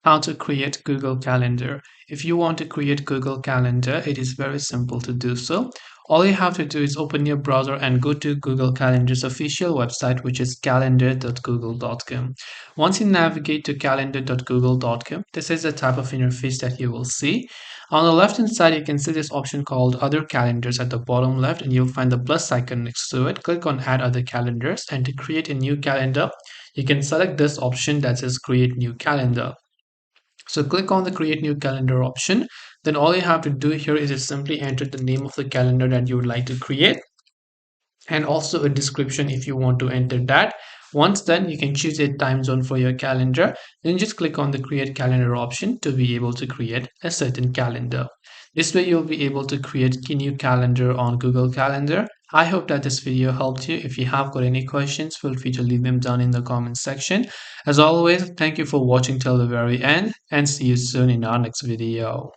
How to create Google Calendar. If you want to create Google Calendar, it is very simple to do so. All you have to do is open your browser and go to Google Calendar's official website, which is calendar.google.com. Once you navigate to calendar.google.com, this is the type of interface that you will see. On the left hand side, you can see this option called Other Calendars at the bottom left, and you'll find the plus icon next to it. Click on Add Other Calendars, and to create a new calendar, you can select this option that says Create New Calendar. So click on the create new calendar option. Then all you have to do here is just simply enter the name of the calendar that you would like to create and also a description if you want to enter that. Once done, you can choose a time zone for your calendar. Then just click on the create calendar option to be able to create a certain calendar. This way you'll be able to create a new calendar on Google Calendar. I hope that this video helped you. If you have got any questions, feel free to leave them down in the comment section. As always, thank you for watching till the very end and see you soon in our next video.